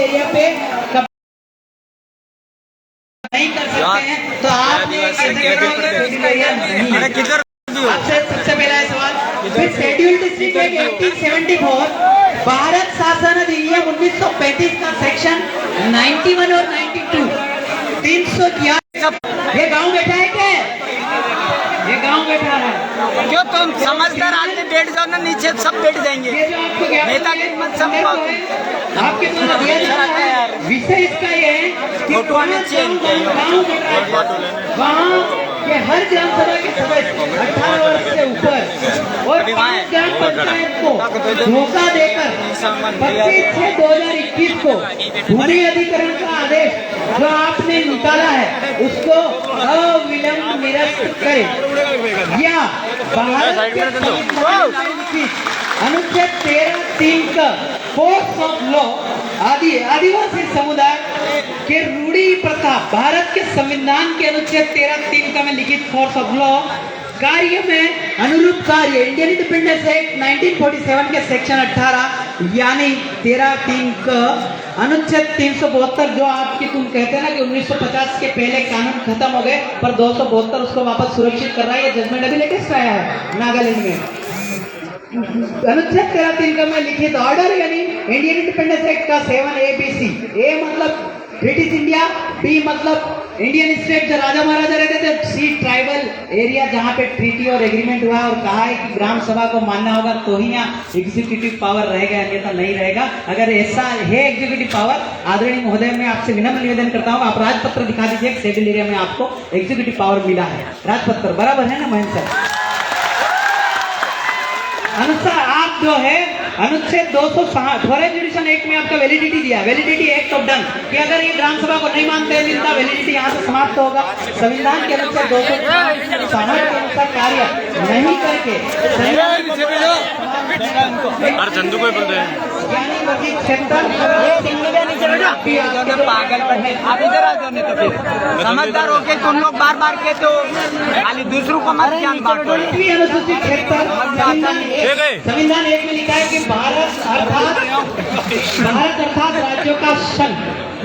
Area पे नहीं कर सकते हैं, तो आपने आपसे सबसे पहला सवाल, फिर शेड्यूल डिस्ट्रिक्ट एक्ट 1874 भारत शासन अधिनियम 1935 का सेक्शन 91 और 92 311 ये गांव बैठा है क्या? ये गांव बैठा है क्यों? तुम समझदार आदमी बैठ जाओ ना, नीचे सब बैठ जाएंगे। ये जो आपको नेता के मत सब आपके द्वारा दिया जा रहा है विषय इसका ये है कि वहाँ के हर ग्राम सभा के सदस्य 18 वर्ष से ऊपर और 5 ग्राम पंचायत को धोखा देकर 25/6/2021 को भूमि अधिग्रहण का आदेश जो आपने निकाला है उसको अविलंब निरस्त करे या भारत के अनुच्छेद 13(3) का फोर्स ऑफ लॉ आदिवासी समुदाय के रूढ़ी प्रथा भारत के संविधान के अनुच्छेद 13(3) का में लिखित फोर्स ऑफ लॉ कार्य में अनुरूप कार्य इंडियन इंडिपेंडेंस एक्ट 1947 के सेक्शन 18 यानी 13(3) का अनुच्छेद 372 जो आपकी तुम कहते हैं ना कि 1950 के पहले कानून खत्म हो गए पर 272 उसको वापस सुरक्षित कर रहा है। ये जजमेंट अभी लेटेस्ट आया है नागालैंड में। अनुच्छेद 13(3) का में लिखित ऑर्डर यानी इंडियन इंडिपेंडेंस एक्ट का 7ABC ए मतलब ब्रिटिश इंडिया, बी मतलब इंडियन स्टेट जो राजा महाराजा रहते थे, सी ट्राइबल एरिया जहाँ पे ट्रीटी और एग्रीमेंट हुआ और कहा है कि ग्राम सभा को मानना होगा तो ही यहाँ एग्जीक्यूटिव पावर रहेगा, अन्यथा नहीं रहेगा। अगर ऐसा है एग्जीक्यूटिव पावर, आदरणीय महोदय मैं आपसे विनम्र निवेदन करता हूँ आप राजपत्र दिखा दीजिए शेड्यूल एरिया में आपको एग्जीक्यूटिव पावर मिला है। राजपत्र बराबर है ना महेंद्र सर? अनुसार आप जो है अनुच्छेद 260 फॉरेन जुडिशन एक्ट में आपका वैलिडिटी दिया, वैलिडिटी एक्ट ऑफ डन कि अगर ये ग्राम सभा को नहीं मानते हैं इनका वैलिडिटी यहाँ से समाप्त होगा। संविधान के अनुच्छेद 260 के अनुसार कार्य नहीं करके चंदू को बोलते हैं पागल बने। आप इधर आ जाओ, नहीं तो फिर समझदार हो के तुम लोग बार बार के तो खाली दूसरों को मत ज्ञान बांटो। अनुसूचित क्षेत्र संविधान एक में लिखा है कि भारत अर्थात राज्यों का संघ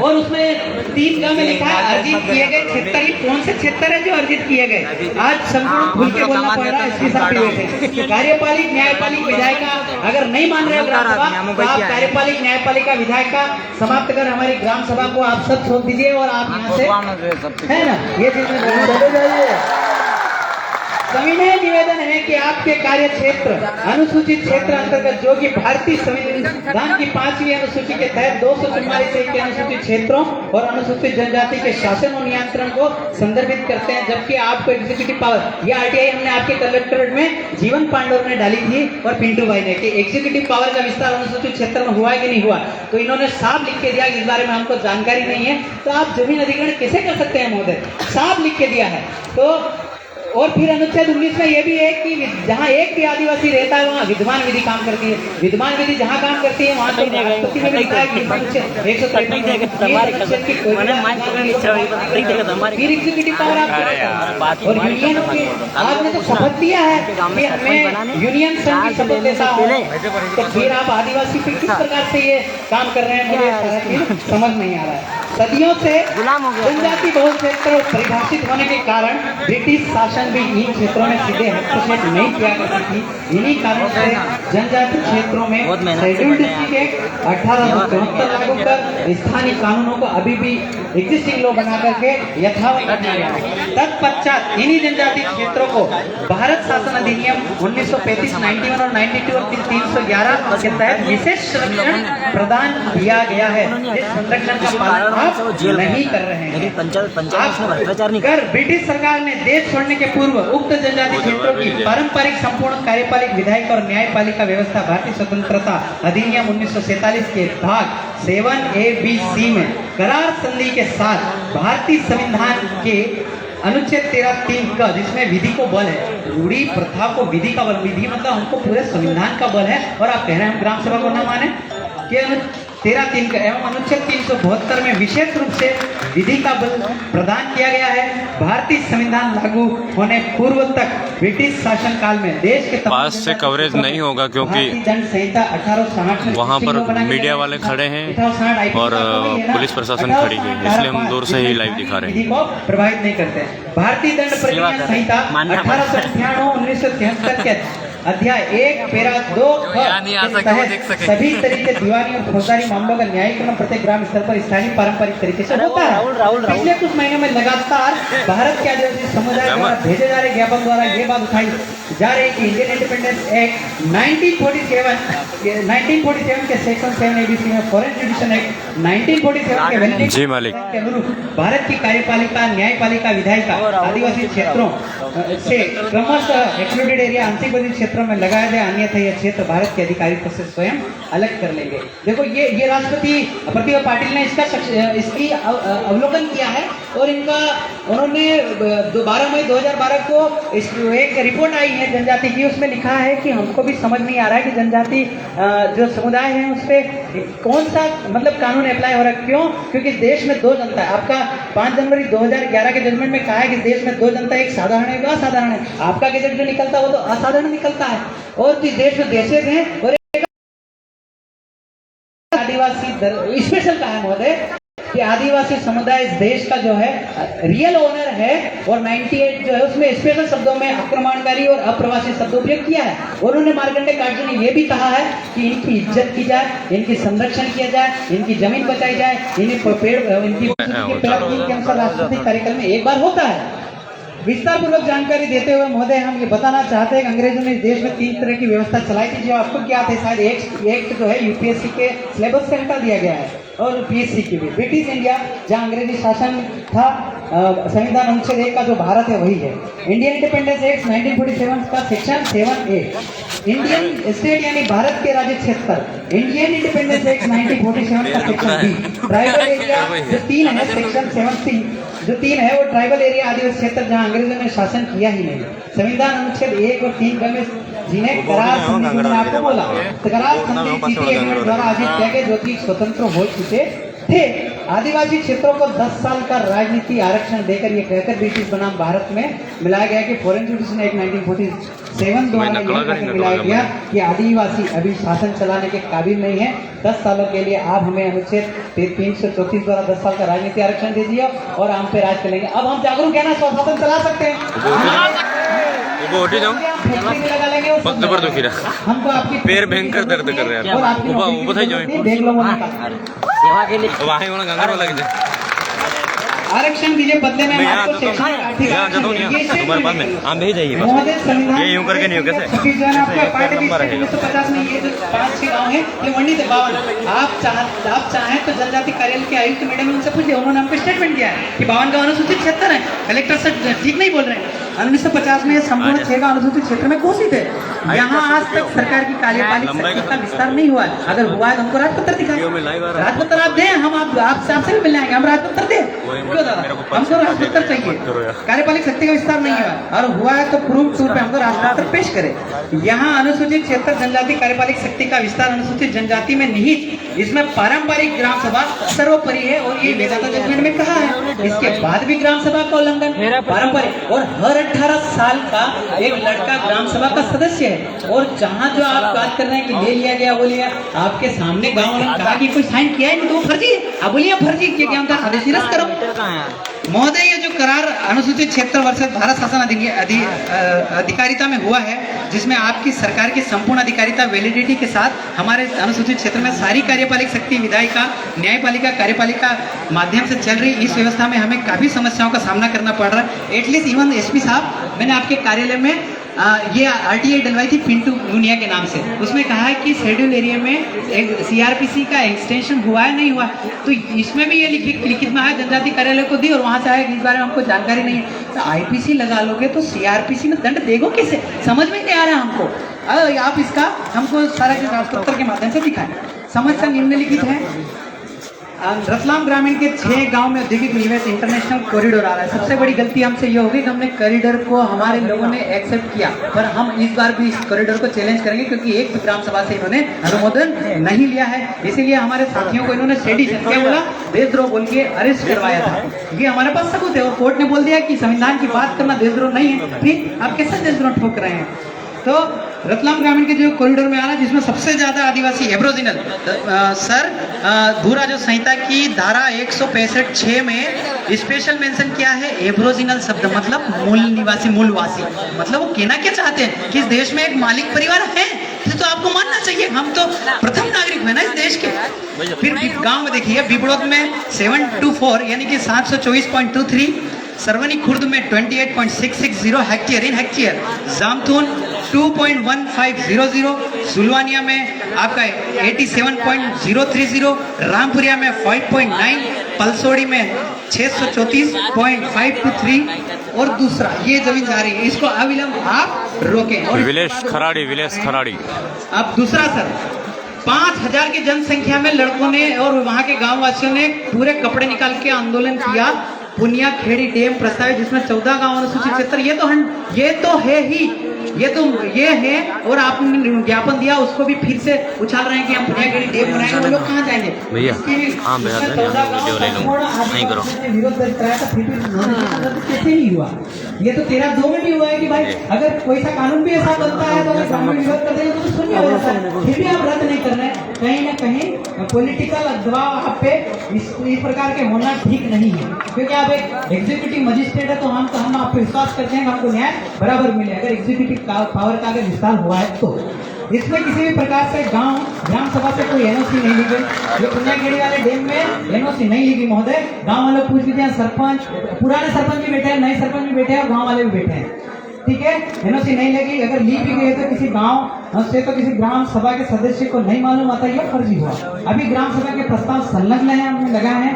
और उसमें 3 में लिखा है अर्जित किए गए क्षेत्र। ये कौन से क्षेत्र है जो अर्जित किए गए? आज संपूर्ण खुल के बोलना पड़ रहा है इसके साथ कार्यपालिक न्यायपालिक विधायिका अगर नहीं मान रहे हो ग्राम सभा तो आप कार्यपालिक न्यायपालिका विधायिका समाप्त कर हमारी ग्राम सभा को आप सब छोड़ दीजिए और आप यहाँ से है ना ये चीज सविनय निवेदन है कि आपके कार्य क्षेत्र अनुसूचित क्षेत्र अंतर्गत जो कि भारतीय संविधान की 5वीं अनुसूची के तहत 244 के अनुसूचित क्षेत्रों और अनुसूचित जनजाति के शासन और नियंत्रण को संदर्भित करते हैं, जबकि आपको एग्जीक्यूटिव पावर यह आरटीआई हमने आपके कलेक्टरेट में जीवन पांडव ने डाली थी और पिंटू भाई ने कि एग्जीक्यूटिव पावर का विस्तार अनुसूचित क्षेत्र में हुआ है कि नहीं हुआ, तो इन्होंने साफ लिख के दिया इस बारे में हमको जानकारी नहीं है तो आप जमीन अधिग्रहण कैसे कर सकते हैं महोदय? साफ लिख के दिया है। तो और फिर अनुच्छेद 19 में यह भी है कि जहाँ एक भी आदिवासी रहता है वहाँ विद्यमान विधि काम करती है। विद्यमान विधि जहाँ काम करती है वहाँ तो राष्ट्रपति में भी लिखा है कि फिर एग्जीक्यूटिव पावर आप और यूनियन आपने तो शपथ दिया है कि मैं यूनियन संघ की शपथ लेता हूँ, तो फिर आप आदिवासी पे किस प्रकार से ये काम कर रहे हैं मुझे समझ नहीं आ रहा है। सदियों से जनजाति बहुल क्षेत्र परिभाषित होने के कारण ब्रिटिश शासन भी इन क्षेत्रों में सीधे हस्तक्षेप नहीं किया करती थी। इन्हीं कारणों से जनजाति क्षेत्रों में शेड्यूल डिस्ट्रिक्ट एक्ट 1874 लागू कर स्थानीय कानूनों को अभी भी एग्जिस्टिंग लॉ बना करके यथावत रखा गया। तत्पश्चात इन्हीं जनजाति क्षेत्रों को भारत शासन अधिनियम 1935, 91 और 92 और 311 के तहत विशेष संरक्षण प्रदान किया गया है। इस संरक्षण का पालन आप नहीं कर रहे हैं। ब्रिटिश सरकार ने देश छोड़ने के पूर्व उक्त जनजाति क्षेत्रों की पारंपरिक संपूर्ण कार्यपालिक विधायिक और न्यायपालिका व्यवस्था भारतीय स्वतंत्रता अधिनियम 1947 के भाग 7ABC में करार संधि के साथ भारतीय संविधान के अनुच्छेद 13(3) का जिसमें विधि को बल है, रूढ़ी प्रथा को विधि का बल, विधि मतलब हमको पूरे संविधान का बल है और आप कह रहे हैं हम ग्राम सभा को न माने कि 13(3) एवं अनुच्छेद 372 में विशेष रूप से विधि का बल प्रदान किया गया है। भारतीय संविधान लागू होने पूर्व तक ब्रिटिश शासन काल में देश के पास से कवरेज नहीं होगा क्योंकि दंड संहिता 1860 वहाँ पर मीडिया वाले खड़े हैं और पुलिस प्रशासन खड़ी है, इसलिए हम दूर से ही लाइव दिखा रहे हैं। विधि को प्रभावित नहीं करते हैं। भारतीय दंड प्रक्रिया संहिता 1898-1973 के अध्याय 1 पैरा 2 के तहत सभी तरह के दीवानी और फौजदारी मामलों का न्यायीकरण प्रत्येक ग्राम स्तर पर स्थानीय पारंपरिक तरीके से होता है। पिछले कुछ महीनों में लगातार भारत के आदिवासी समुदाय द्वारा भेजे जा रहे ज्ञापन द्वारा ये बात उठाई जा रही है कि इंडियन इंडिपेंडेंस एक्ट 1947 के सेक्शन 7 ABC में फॉरेन जुडिशल एक्ट 1947 के वैलिडिटी जी मालिक के अनुरूप भारत की कार्यपालिका, न्यायपालिका, विधायिका आदिवासी क्षेत्रों से क्रमशः एक्सक्लूडेड एरिया आंशिक बंधित क्षेत्रों में लगाया जाए, अन्यथा यह क्षेत्र भारत के अधिकारित्व से स्वयं अलग कर लेंगे। देखो ये राष्ट्रपति प्रतिभा पाटिल ने इसकी अवलोकन किया है और उन्होंने 12 मई 2012 को एक रिपोर्ट आई है जनजाति की, उसमें लिखा है कि हमको भी समझ नहीं आ रहा है कि जनजाति जो समुदाय है उस पर कौन सा मतलब कानून अप्लाई हो रहा है। क्यों? क्योंकि देश में दो जनता है। आपका 5 जनवरी 2011 के जजमेंट में कहा है कि देश में दो जनता, एक साधारण है, एक असाधारण है। आपका गजट जो निकलता है वो तो असाधारण निकलता है और देश में देशज हैं और आदिवासी स्पेशल कहा है महोदय कि आदिवासी समुदाय इस देश का जो है रियल ओनर है और 98 जो है उसमें स्पेशल शब्दों में आक्रमणकारी और अप्रवासी शब्द उपयोग किया है। और उन्होंने मार्कंडेय कार्य ने यह भी कहा है कि इनकी इज्जत की जाए, इनकी संरक्षण किया जाए, इनकी जमीन बचाई जाए, इनकी पेड़ के अनुसार राष्ट्रपति कार्यक्रम में एक बार होता है। विस्तार पूर्वक जानकारी देते हुए महोदय हम ये बताना चाहते हैं कि अंग्रेजों ने इस देश में 3 तरह की व्यवस्था चलाई थी जो आपको क्या थे, शायद एक जो है यूपीएससी के सिलेबस से हटा दिया गया है और पीएससी की भी। ब्रिटिश इंडिया जहां अंग्रेजी शासन था, संविधान अनुच्छेद 1 का जो भारत है वही है। इंडियन इंडिपेंडेंस एक्ट 1947 का सेक्शन 7A इंडियन स्टेट यानी भारत के राज्य क्षेत्र। इंडियन इंडिपेंडेंस एक्ट 1947 का सेक्शन B ट्राइबल एरिया जो 3 है, सेक्शन 7C जो 3 है वो ट्राइबल एरिया आदिवासी क्षेत्र जहां अंग्रेजों ने शासन किया ही नहीं। संविधान अनुच्छेद 1 और 3 में जिन्हें करार संधि मैंने आपको बोला, करार संधि एग्रीमेंट द्वारा आयोजित किया गया जो कि स्वतंत्र हो चुके थे। आदिवासी क्षेत्रों को 10 साल का राजनीति आरक्षण देकर ये कहकर ब्रिटिश बनाम भारत में मिलाया गया कि फॉरेन जुडिशल एक्ट 1947 द्वारा मिलाया गया कि आदिवासी अभी शासन चलाने के काबिल नहीं है। 10 सालों के लिए आप हमें अनुच्छेद 334 द्वारा 10 साल का राजनीति आरक्षण दे दिया और हम पे राज करेंगे। अब हम जागरूक है ना, स्वशासन चला सकते हैं। हमको आपकी पैर भयंकर दर्द कर रहे हैं। देख लो आरक्षण दीजिए, बदले में आपको तुम्हारे पास में हम भेज जाइए ये यूं करके नहीं हो कैसे 1950 में ये जो 5-6 गाँव है ये वर्णित है 52। आप चाहें तो जनजाति कार्यालय के आयुक्त मैडम ने उनसे पूछिए, उन्होंने हमको स्टेटमेंट दिया है कि 52 गाँव अनुसूचित क्षेत्र है। कलेक्टर से ठीक नहीं बोल रहे हैं। 1950 में संपूर्ण 6 गाँव अनुसूचित क्षेत्र में घोषित है। यहाँ आज तक सरकार की कार्यपालिक शक्ति का विस्तार नहीं हुआ है। अगर हुआ है तो हमको राजपत्र दिखाएं, राजपत्र आप दें, हम आपसे भी मिल जाएंगे, हम राजपत्र दें। हमको राजपत्र चाहिए। कार्यपालिक शक्ति का विस्तार नहीं हुआ और हुआ है तो प्रूफ टूर पे हमको राजपत्र पेश करें। यहाँ अनुसूचित क्षेत्र जनजाति कार्यपालिक शक्ति का विस्तार अनुसूचित जनजाति में निहित, इसमें पारंपरिक ग्राम सभा सर्वोपरि है और ये वेदांता जजमेंट में कहा है। इसके बाद भी ग्राम सभा का उल्लंघन पारंपरिक और हर 18 साल का एक लड़का ग्राम सभा का सदस्य है। और जहाँ जो आप बात कर रहे हैं कि ले लिया गया वो लिया, आपके सामने गाँव ने कहा कि कोई साइन किया है नहीं तो वो फर्जी है। आप बोलिए फर्जी क्या हम आदेश निरस्त करो। महोदय ये जो करार अनुसूचित क्षेत्र वर्सेस भारत शासन अधिकारिता में हुआ है जिसमें आपकी सरकार की संपूर्ण अधिकारिता वैलिडिटी के साथ हमारे अनुसूचित क्षेत्र में सारी कार्यपालिक शक्ति विधायिका, न्यायपालिका, कार्यपालिका माध्यम से चल रही इस व्यवस्था में हमें काफ़ी समस्याओं का सामना करना पड़ रहा है। एटलीस्ट इवन एसपी साहब, मैंने आपके कार्यालय में ये RTA डलवाई थी पिंटू मुनिया के नाम से। उसमें कहा है कि शेड्यूल एरिया में एक CRPC का एक्सटेंशन हुआ है नहीं हुआ, तो इसमें भी ये लिखित में है जनजाति कार्यालय को दी और वहाँ से आया कि इस बारे में हमको जानकारी नहीं है। तो IPC लगा लोगे तो CRPC में दंड देगो कैसे, समझ में नहीं आ रहा हमको। आप इसका हमको सारा राजपत्र के माध्यम से दिखाएं। समस्या निम्नलिखित है। रतलाम ग्रामीण के 6 गांव में औद्योगिक निवेश इंटरनेशनल कॉरिडोर आ रहा है। सबसे बड़ी गलती हमसे ये होगी कि हमने कॉरिडोर को हमारे लोगों ने एक्सेप्ट किया, पर हम इस बार भी इस कॉरिडोर को चैलेंज करेंगे क्योंकि एक भी ग्राम सभा से इन्होंने अनुमोदन नहीं लिया है। इसीलिए हमारे साथियों को इन्होंने सेडिशन क्या बोला, देशद्रोह बोल के अरेस्ट करवाया था, क्योंकि हमारे पास सबूत है और कोर्ट ने बोल दिया कि संविधान की बात करना देशद्रोह नहीं है। फिर आप कैसे देशद्रोह ठोक रहे हैं? तो रतलाम ग्रामीण के जो कॉरिडोर में आ रहा है जिसमें सबसे ज्यादा आदिवासी एब्रोजिनल भूरा जो संहिता की धारा 165(6) में स्पेशल मेंशन किया है एब्रोजिनल शब्द, मतलब मूल निवासी, मूलवासी। मतलब वो कहना क्या चाहते हैं कि इस देश में एक मालिक परिवार है, तो आपको मानना चाहिए, हम तो प्रथम नागरिक है ना इस देश के। फिर गांव में देखिए, बिबड़ोद में 724 यानी कि 724.23, सरवनी खुर्द में 28.660 हेक्टेयर इन हेक्टेयर, जामथून 2.1500, सुलवानिया में आपका 87.030, रामपुरिया में 5.9, पलसोड़ी में 634.523 और दूसरा ये जमीन जा रही है, इसको अविलंब आप रोकें। और विलेश खराड़ी। अब दूसरा सर, 5000 की जनसंख्या में लड़कों ने और वहाँ के गांव वासियों ने पूरे कपड़े निकाल के आंदोलन किया, पुनिया खेड़ी डैम प्रस्तावित, जिसमें 14 गांव अनुसूचित क्षेत्र, ये तो है ही, ये है। और आपने ज्ञापन दिया, उसको भी फिर से उछाल रहे हैं कि हम पुनिया खेड़ी डैम बनाएंगे, वो लोग कहाँ जाएंगे भैया? हाँ भैया, वीडियो ले लो, नहीं करो। विरोध दर्ज कराया था, फिर कैसे नहीं हुआ? ये तो 13(2) में भी हुआ है कि भाई अगर कोई सा कानून भी ऐसा बनता है तो अगर ग्रामीण विरोध कर देंगे तो सुनिए हो जाता है, फिर भी आप रद्द नहीं कर रहे हैं। कहीं ना कहीं पॉलिटिकल दबाव आप पे इस प्रकार के होना ठीक नहीं है, क्योंकि आप एक एग्जीक्यूटिव मजिस्ट्रेट है, तो हम आप पे विश्वास करते हैं कि हमको न्याय बराबर मिले। अगर एग्जीक्यूटिव पावर का अगर विस्तार हुआ है तो इसमें किसी भी प्रकार से ग्राम सभा से कोई एनओसी नहीं ली गई। ये पुनियाखेड़ी वाले डैम में एनओसी नहीं ली गई महोदय। गांव वाले पूछ लीजिए, सरपंच, पुराने सरपंच भी बैठे हैं, नए सरपंच भी बैठे हैं और गांव वाले भी बैठे हैं, ठीक है। एनओसी नहीं लगी, अगर ली भी गई है तो किसी गांव से, तो किसी ग्राम सभा के सदस्य को नहीं मालूम आता, यह फर्जी हुआ। अभी ग्राम सभा के प्रस्ताव संलग्न है, हमने लगाए हैं।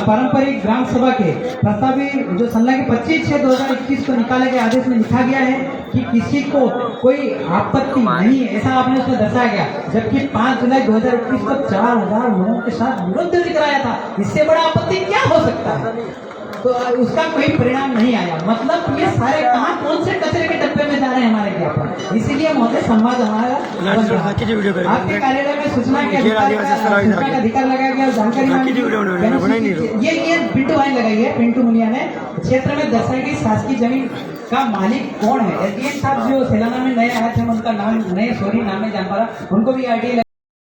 पारंपरिक ग्राम सभा के प्रस्ताव भी जो संलग्न 25/6/2021 को निकाले गए आदेश में लिखा गया है कि किसी को कोई आपत्ति नहीं है, ऐसा आपने उसमें दर्शाया गया। जबकि 5 जुलाई 2021 को 4000 लोगों के साथ विरोध दर्ज कराया था। इससे बड़ा आपत्ति क्या हो सकता है? तो उसका कोई परिणाम नहीं आया। मतलब ये सारे कहाँ कौन से कचरे के डब्बे में जा रहे हैं हमारे ज्ञापन। इसीलिए महोदय संवाद हमारा आपके कार्यालय में सूचना के अधिकार लगाया गया, जानकारी ये पिंटू भाई लगाई है, पिंटू मुनिया ने। क्षेत्र में दर्शाई गई शासकीय जमीन का मालिक कौन है? एसडीएम साहब जो सेलाना में नए आए थे, उनका नाम नाम नहीं जान पा रहा, उनको भी आईडी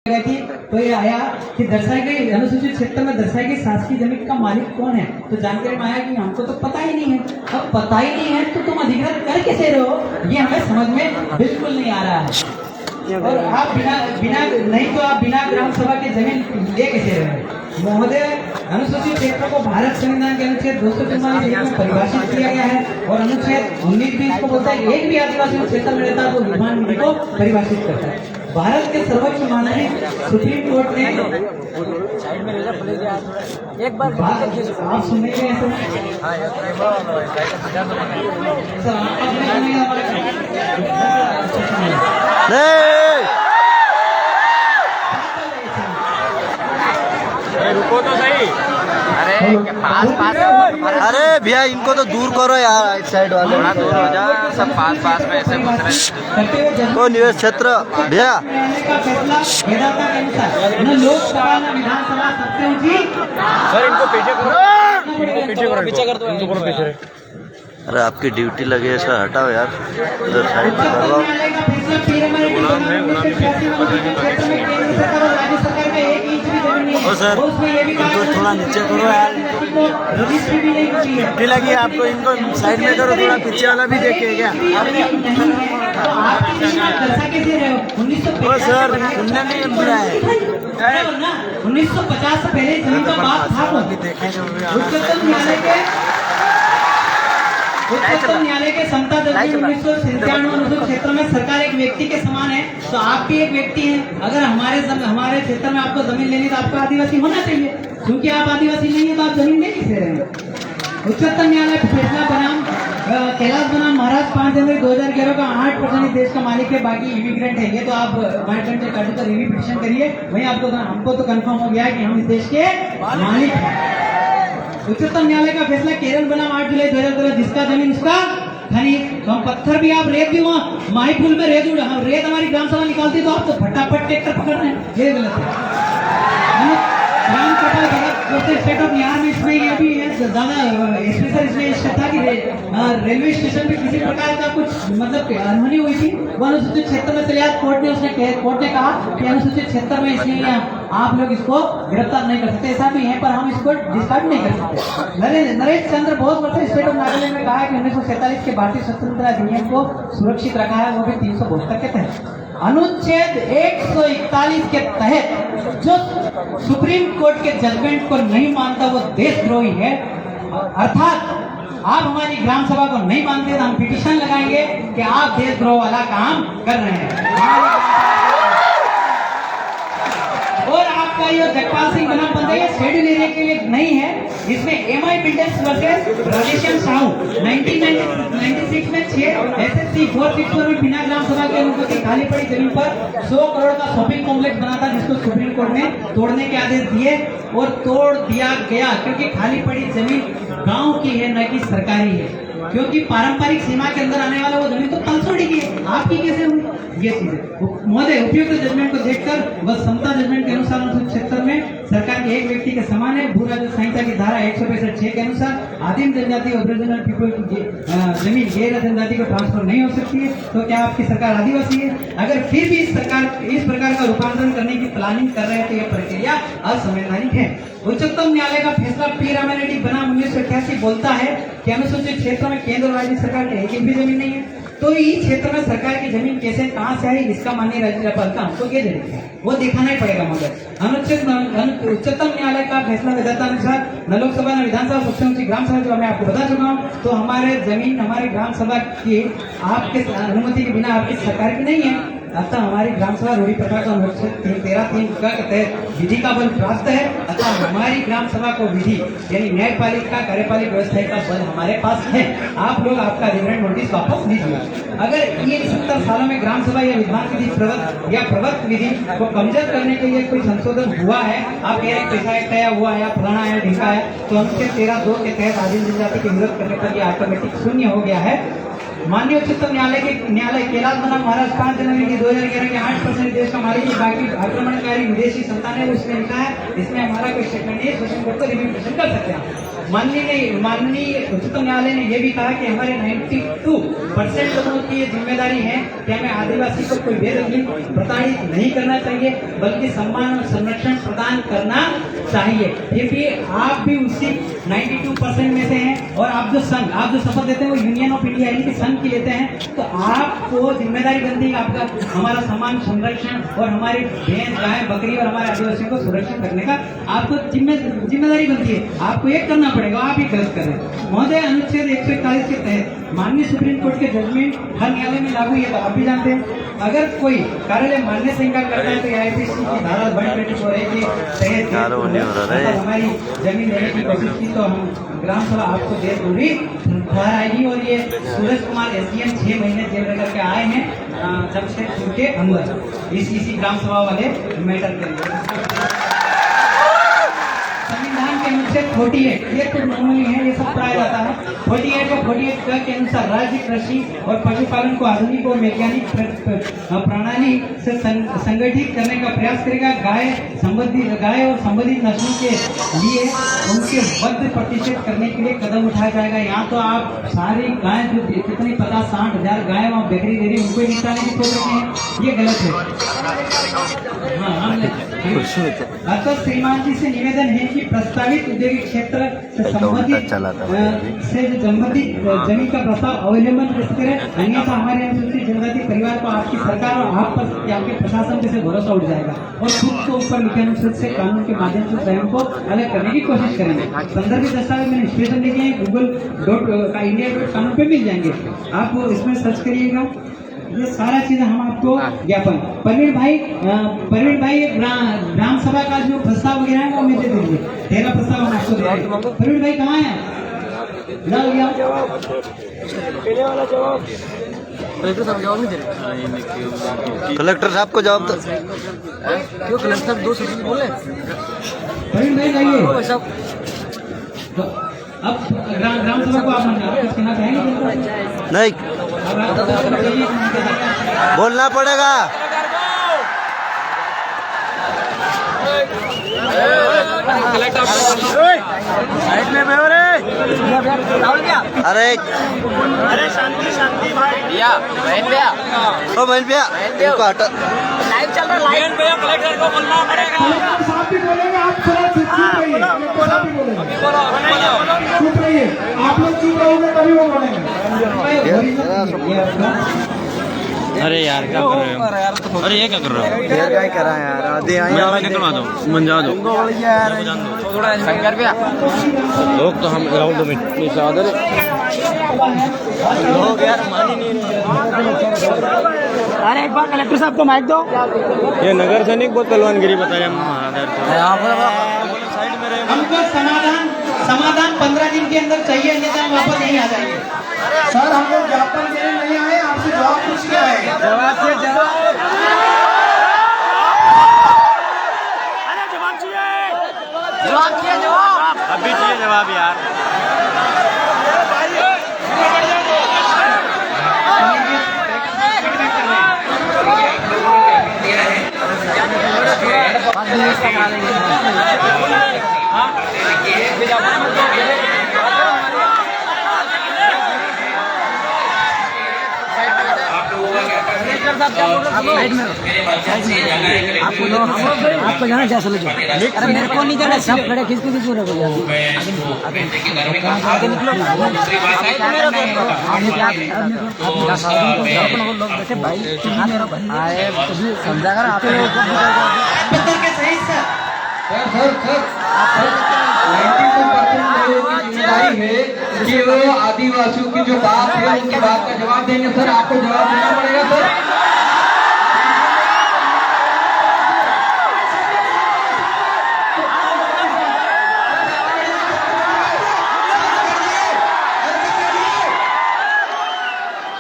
गई थी। तो ये आया कि दर्शाई गई अनुसूचित क्षेत्र में दर्शाई गई शासकीय जमीन का मालिक कौन है, तो जानकारी में आया कि हमको तो पता ही नहीं है। अब पता ही नहीं है तो तुम अधिग्रहण कर कैसे रहे हो, ये हमें समझ में बिल्कुल नहीं आ रहा है। और आप बिना ग्राम सभा की जमीन ले कैसे रहे महोदय? अनुसूचित क्षेत्र को भारत संविधान के अनुच्छेद 244 में परिभाषित किया गया है और अनुच्छेद 19 भी इसको बोलता है एक भी आदिवासी क्षेत्र में रहता है तो निर्माण विधि को परिभाषित करता है। भारत के सर्वोच्च माननीय सुप्रीम कोर्ट ने एक बार आप सुनेंगे रुको तो सही। अरे भैया इनको तो दूर करो यार, साइड वाले थोड़ा दूर हो जा, सब पास में ऐसे घुस रहे। तो निवेश क्षेत्र भैया सर इनको पीछे करो, पीछे। अरे आपकी ड्यूटी लगी है सर, हटाओ यार, उधर साइड में करवाओ। सर इनको थोड़ा नीचे करो यार, ड्यूटी लगी है आपको, इनको साइड में करो, थोड़ा पीछे वाला भी देखे क्या? सर सुनने में बुरा है। 1950 से पहले जमीन का बात था, उच्चतम न्यायालय के समता दर्जी 1997 अनुसूचित क्षेत्र में सरकार एक व्यक्ति के समान है, तो आप भी एक व्यक्ति हैं। अगर हमारे क्षेत्र में आपको जमीन लेनी तो आपको आदिवासी होना चाहिए, क्योंकि आप आदिवासी नहीं है तो आप जमीन ले कैसे रहे हैं? उच्चतम न्यायालय फैसला बनाम कैलाश बनाम महाराज 5 जनवरी 2011 का 8% देश का मालिक है, बाकी इमिग्रेंट है। ये तो आप मार्केट से काटो तो रिव्यू पिटिशन करिए, वहीं आपको हमको तो कंफर्म हो गया कि हम इस देश के मालिक हैं। उच्चतम न्यायालय का फैसला केरल बनाम 8 जुलाई 2013, जिसका जमीन उसका खनीज। तो हम पत्थर भी, आप रेत भी, वहाँ माहीपुल में रेत रेत हमारी ग्राम सभा निकालती तो आप तो फटाफट ट्रैक्टर पकड़ रहे हैं, ये गलत है। ग्राम सभा जैसे स्टेट ऑफ बिहार में इसमें ये भी है ज्यादा स्पेशल इसमें था कि रेलवे स्टेशन पे किसी प्रकार का कुछ मतलब अनहोनी हुई थी, वो अनुसूचित क्षेत्र में चले आए। कोर्ट ने कहा कि अनुसूचित क्षेत्र में इसलिए आप लोग इसको गिरफ्तार नहीं कर सकते, ऐसा भी है, पर हम इसको डिस्कार्ड नहीं कर सकते। नरेश चंद्र बोस वर्ष स्टेट ऑफ नागालैंड में कहा है कि 1947 के भारतीय स्वतंत्रता अधिनियम को सुरक्षित रखा है, वो भी 372 के तहत। अनुच्छेद 141 के तहत जो सुप्रीम कोर्ट के जजमेंट को नहीं मानता वो देशद्रोही है। अर्थात आप हमारी ग्राम सभा को नहीं मानते तो हम पिटीशन लगाएंगे कि आप देशद्रोह वाला काम कर रहे हैं। और आपका ये जगपाल सिंह बनाम बंदा ये शेड्यूल एरिया के लिए नहीं है, इसमें MI builders versus Rajeshan Sahu 1996 में 6 SSC 464 में बिना ग्राम सभा के अनुमति खाली पड़ी जमीन पर 100 करोड़ का शॉपिंग कॉम्प्लेक्स बना था, जिसको सुप्रीम कोर्ट ने तोड़ने के आदेश दिए और तोड़ दिया गया, क्योंकि खाली पड़ी जमीन गांव की है न कि सरकारी है, क्योंकि पारंपरिक सीमा के अंदर आने वाला वो जमीन तो तलछोड़ी की है, आपकी कैसे हुई ये चीजें। महोदय, उपयुक्त जजमेंट को देखकर वह समता जजमेंट के अनुसार अनुसूचित क्षेत्र में सरकार के एक व्यक्ति के समान है। भू राजस्व संहिता की धारा 165 के अनुसार आदिम जनजाति और ओरिजिनल पीपल की जमीन गैर जनजाति को ट्रांसफर नहीं हो सकती है। तो क्या आपकी सरकार आदिवासी है? अगर फिर भी इस प्रकार का रूपांतरण करने की प्लानिंग कर रहे हैं तो यह प्रक्रिया असंवैधानिक है। उच्चतम न्यायालय का फैसला पी रामारेड्डी बनाम 1988 बोलता है कि अनुसूचित क्षेत्र में केंद्र और राज्य सरकार की एक भी जमीन नहीं है, तो इस क्षेत्र में सरकार की जमीन कैसे कहां से आई, इसका माननीय राज्यपाल का हमको ये देखना है, वो दिखाना ही पड़ेगा। मगर उच्चतम न्यायालय का फैसला विधातानुसार न लोकसभा न विधानसभा सबसे ऊंची ग्राम सभा, जो मैं आपको बता चुका हूँ, तो हमारे जमीन हमारी ग्राम सभा की आपके अनुमति के बिना आपकी सरकार की नहीं है। अतः हमारी ग्राम सभा रूढ़ी प्रथा का अनुच्छेद 13(3) के तहत विधि का बल प्राप्त है। अतः हमारी ग्राम सभा को विधि यानी न्यायपालिका कार्यपालिक व्यवस्था का बल हमारे पास है। आप लोग आपका रिवरेंट नोटिस वापस लीजिए। अगर ये 70 सालों में ग्राम सभा या विधान विधि प्रवक्त विधि को कमजोर करने के लिए कोई संशोधन हुआ है, आप कह रहे हैं पैसा एकठाया हुआ है, फलाना है, ढीका है, तो अनुच्छेद 13(2) के तहत आदिम जनजाति के विरोध करने पर यह ऑटोमेटिक शून्य हो गया है। माननीय उच्चतम न्यायालय कैलाश बनाम महाराज 5 जनवरी 2011 के 8% देश का मालिक है, बाकी आक्रमणकारी विदेशी संतान है, उसमें लिखा है, इसमें हमारा कोई स्टेटमेंट नहीं है, सुप्रीम कोर्ट को रिव्यू पिटीशन कर सकते हैं। माननीय उच्चतम न्यायालय ने यह भी कहा कि हमारे 92% लोगों की ये जिम्मेदारी है कि हमें आदिवासी को कोई बेदखल प्रताड़ित नहीं करना चाहिए, बल्कि सम्मान और संरक्षण प्रदान करना चाहिए। फिर भी आप भी उसी 92% में से हैं, और आप जो शपथ लेते हैं वो यूनियन ऑफ इंडिया यानी कि संघ की लेते हैं, तो आपको जिम्मेदारी बनती है आपका हमारा सम्मान, संरक्षण और हमारी भैंस, गाय, बकरी और हमारे आदिवासियों को सुरक्षित करने का आपको जिम्मेदारी बनती है। आपको एक करना पड़ेगा, आप ही गलत कर रहे हैं। महोदय, अनुच्छेद 141 के तहत माननीय सुप्रीम कोर्ट के जजमेंट हर न्यायालय में लागू है, तो आप भी जानते हैं। अगर कोई कार्यालय मानने से इनकार करता है तो IPC की धारा 124 के तहत हमारी जमीन लेने की कोशिश की तो हम ग्राम सभा आपको देर पूरी ठहराएगी। और ये सूरज कुमार SDM 6 महीने जेल रह करके आए हैं जमशेदपुर के अंदर इसी ग्राम सभा वाले मैटर के लिए। संविधान के अनुच्छेद 48 ये तो नॉर्मली है, ये सब पढ़ाया जाता है। 48 और 48 के अनुसार राज्य कृषि और पशुपालन को आधुनिक और वैज्ञानिक प्रणाली से संगठित करने का प्रयास करेगा। गाय और संबंधित नस्लों के लिए उनके वध प्रतिशत करने के लिए कदम उठाया जाएगा। यहाँ तो आप सारी गाय जो कितनी 50-60 हजार गाय वहाँ बेकरी दे रही है, उनको ही निपटाने की सोच रहे हैं, ये गलत है। हाँ, अतः श्रीमान जी से निवेदन है कि प्रस्तावित औद्योगिक क्षेत्र से संबंधित जमीन का प्रस्ताव अवलंबन करें, अन्यथा हमारे अनुसूचित जनजाति परिवार को आपकी सरकार और आप पर आपके प्रशासन पे से भरोसा उठ जाएगा और खुद को ऊपर लिखे अनुच्छेद से कानून के माध्यम से स्वयं को अलग करने की कोशिश करेंगे। संदर्भित दस्तावेज मैंने स्टेशन लिखे हैं, google.india.कानून पे मिल जाएंगे, आप इसमें सर्च करिएगा। ये सारा चीज हम आपको ज्ञापन परवीन भाई ग्राम सभा का जो प्रस्ताव वगैरह है वो हमें दे दीजिए। 13 प्रस्ताव हम आपको दे देंगे। परवीन भाई कहाँ है? लाओ लिया। कलेक्टर साहब को जवाब दो। क्यों कलेक्टर साहब 2 सेकंड बोले? नहीं जाइए। अब ग्राम सभा को आप कुछ कहना चाहेंगे? नहीं, बोलना पड़ेगा। साइड में बैठो रे। अरे अरे शांति भाई। भैया बहन भैया, ओ बहन भैया, इनको हटा। लाइव चल रहा है। लाइव भैया कलेक्टर को बोलना पड़ेगा। साहब भी बोलेंगे, आप थोड़ा चुप रहिए। चुप रहिए, आप लोग चुप रहोगे तभी वो बोलेंगे। अरे यार क्या कर रहे हो? अरे ये क्या कर रहे हो? यार क्या कर रहा है यार? आधे मैं निकलवा दो, मंजा दो। शंकर भैया लोग तो हम राहुल दो मिनट नीचे आ दे। लोग यार मान ही नहीं रहे। अरे एक बार कलेक्टर साहब को माइक दो। ये नगर सैनिक बहुत कलवानगिरी बताया हमको समाधान 15 दिन के अंदर चाहिए, अन्यथा हम वापस नहीं आ जाएंगे। सर हम लोग ज्ञापन देने नहीं आए, आपसे जवाब पूछ के आए। जवाब से जवाब। जवाब चाहिए, जवाब अभी चाहिए जवाब यार। आपको जाना जैसे लो। अरे मेरे को नहीं जाना, सब खड़े किसको किसी को आगे निकलो। लोग बैठे भाई आए समझा कर आप कि वो आदिवासियों की जो बात है उनकी बात का जवाब देंगे। सर आपको जवाब देना पड़ेगा सर।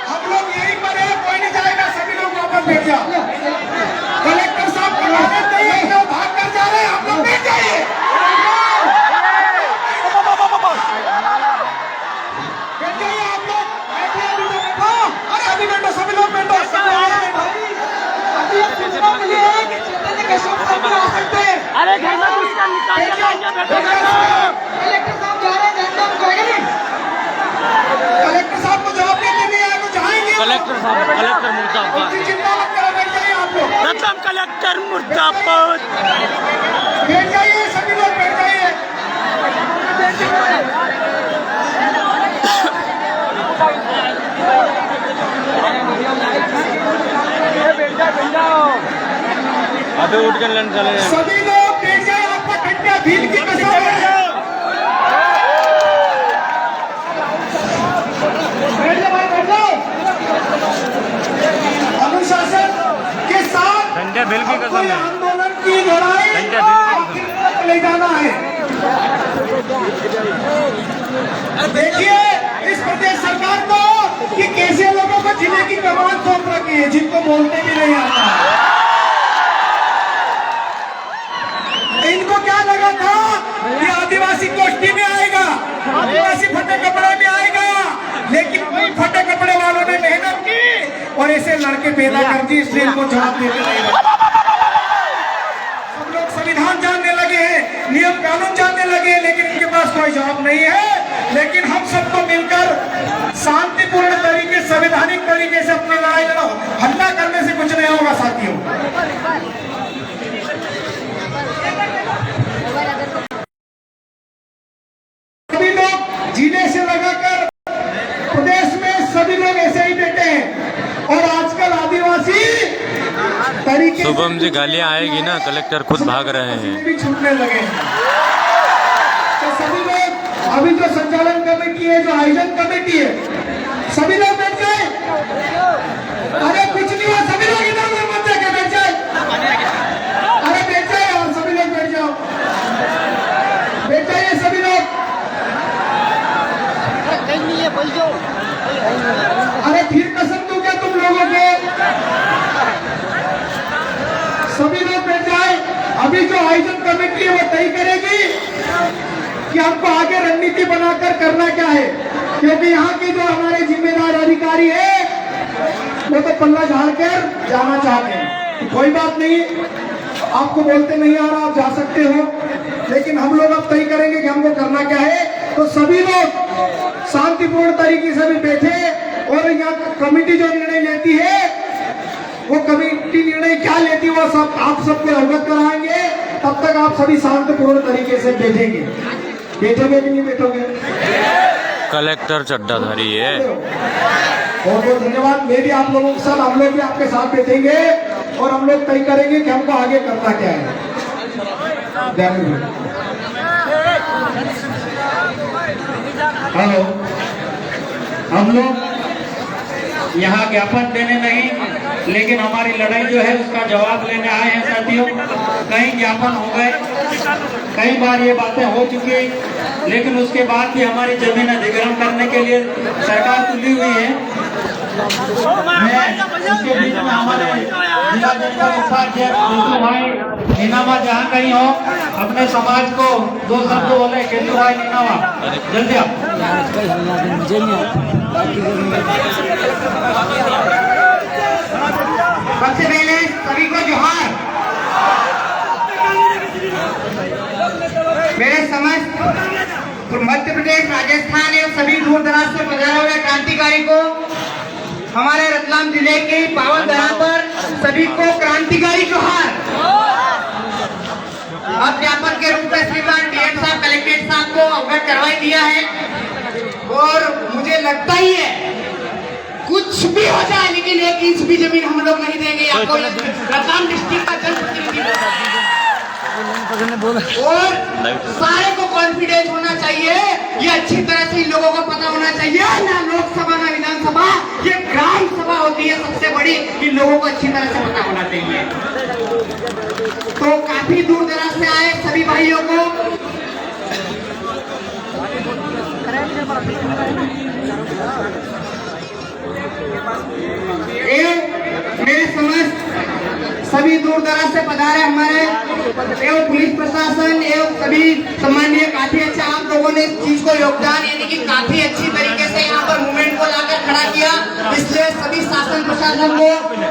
हम लोग यहीं पर है, कोई नहीं जाएगा, सभी लोग वापस बैठ जाओ। कलेक्टर साहब भाग कर जा रहे हैं, हम लोग बैठ जाइए। सभी लोग बैठो। अरे घर में उसका निकाल के कलेक्टर साहब को जवाब देने नहीं आए तो जाएंगे। कलेक्टर मुर्दाबाद। चिंता मत करो, बैठ जाइए आप लोग। रतन कलेक्टर मुर्दाबाद। बैठ जाइए, सभी लोग बैठ जाइए। अभी उठ कर लंच चले जाए। सभी लोग बैठ जाए, आपका घंटा भीड़ की कसम है। बैठ जाओ भाई, बैठ जाओ। अनुशासन के साथ घंटे बिल की कसम है। आंदोलन की लड़ाई घंटे बिल की कसम तक ले जाना है। देखिए इस प्रदेश सरकार को कि कैसे लोगों को जिले की कमान सौंप रखी है, जिनको बोलते भी नहीं आता। इनको क्या लगा था कि आदिवासी गोष्ठी में आएगा, आदिवासी फटे कपड़े में आएगा, लेकिन वही फटे कपड़े वालों ने मेहनत की और ऐसे लड़के पैदा कर दी, इसलिए इनको जवाब देने नहीं लगा। सब लोग संविधान जानने लगे हैं, नियम कानून जानने लगे हैं, लेकिन इनके पास कोई जवाब नहीं है। लेकिन हम सबको मिलकर शांतिपूर्ण तरीके, संवैधानिक तरीके से अपनी लड़ाई लड़ो। हल्ला करने से कुछ नहीं होगा साथियों। सभी लोग जिले से लगाकर प्रदेश में सभी लोग ऐसे ही बैठे हैं और आजकल आदिवासी तरीके शुभम जी गालियां आएगी ना, कलेक्टर खुद भाग रहे हैं। भी छूटने लगे। तो सभी लोग अभी जो संचालन कमेटी है, जो आयोजन कमेटी है, सभी लोग बैठ जाए। अरे कुछ नहीं हुआ, सभी लोग इधर उधर मत जाके बैठ जाए। अरे बैठ जाए और सभी लोग बैठ जाओ, बैठ जाइए सभी लोग। अरे फिर कसम दूं क्या तुम लोगों को? सभी लोग बैठ जाए। अभी जो आयोजन कमेटी है वो तय करेगी कि आपको आगे रणनीति बनाकर करना क्या है, क्योंकि यहाँ के जो हमारे जिम्मेदार अधिकारी है वो तो पल्ला झाड़कर जाना चाहते हैं। कोई बात नहीं, आपको बोलते नहीं आ रहा, आप जा सकते हो, लेकिन हम लोग अब तय करेंगे कि हमको करना क्या है। तो सभी लोग शांतिपूर्ण तरीके से भी बैठे, और यहाँ कमेटी जो निर्णय लेती है वो कमेटी निर्णय क्या लेती है वो सब आप सबको अवगत कराएंगे। तब तक आप सभी शांतिपूर्ण तरीके से बैठेंगे। बैठोगे कि नहीं बैठोगे? कलेक्टर चड्डाधारी है। बहुत बहुत धन्यवाद। मैं भी आप लोगों के साथ, हम लोग भी आपके साथ बैठेंगे और हम लोग तय करेंगे कि हमको आगे करना क्या है। हेलो, हम लोग यहाँ ज्ञापन देने नहीं, लेकिन हमारी लड़ाई जो है उसका जवाब लेने आए हैं साथियों। कई ज्ञापन हो गए, कई बार ये बातें हो चुकी, लेकिन उसके बाद भी हमारी जमीन अधिग्रहण करने के लिए सरकार तुली हुई है। मैं उसके बीच में हमारे जिला जनता उपाध्यक्ष भाई नीनामा जहाँ कहीं हो, अपने समाज को दो शब्द बोले। केतु भाई नीनामा, जल्दी आप। सबसे पहले सभी को जोहार। मेरे समस्त मध्य प्रदेश, राजस्थान एवं सभी दूर दराज से पधारे हुए क्रांतिकारी को, हमारे रतलाम जिले की पावन धरा पर सभी को क्रांतिकारी जोहार। अब ज्ञापन के रूप में श्रीमान डीएम साहब, कलेक्टर साहब को अवगत करवाई दिया है, और मुझे लगता ही है कुछ भी हो जाए लेकिन एक इंच भी जमीन हम लोग नहीं देंगे आपको। रतलाम डिस्ट्रिक्ट का जनप्रतिनिधि और सारे को कॉन्फिडेंस होना चाहिए, ये अच्छी तरह से इन लोगों को पता होना चाहिए, ना लोकसभा ना विधानसभा, ये ग्राम सभा होती है सबसे बड़ी, इन लोगों को अच्छी तरह से पता होना चाहिए। तो काफी दूर दराज से आए सभी भाइयों को मेरे समस्त सभी दूर दराज से पधारे हमारे एवं पुलिस प्रशासन एवं सभी सम्मानीय, काफी अच्छा आप लोगों ने इस चीज को योगदान, यानी कि काफी अच्छी तरीके से यहाँ पर मूवमेंट को लाकर खड़ा किया, इसलिए सभी शासन प्रशासन को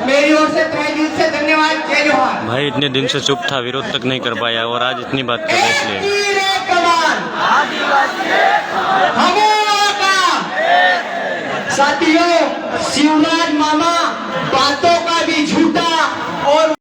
मेरी ओर से तहे दिल से धन्यवाद। जय जोहार। भाई इतने दिन से चुप था, विरोध तक नहीं कर पाया और आज इतनी बात कर रहे इसलिए। साथियों, शिवराज मामा बातों का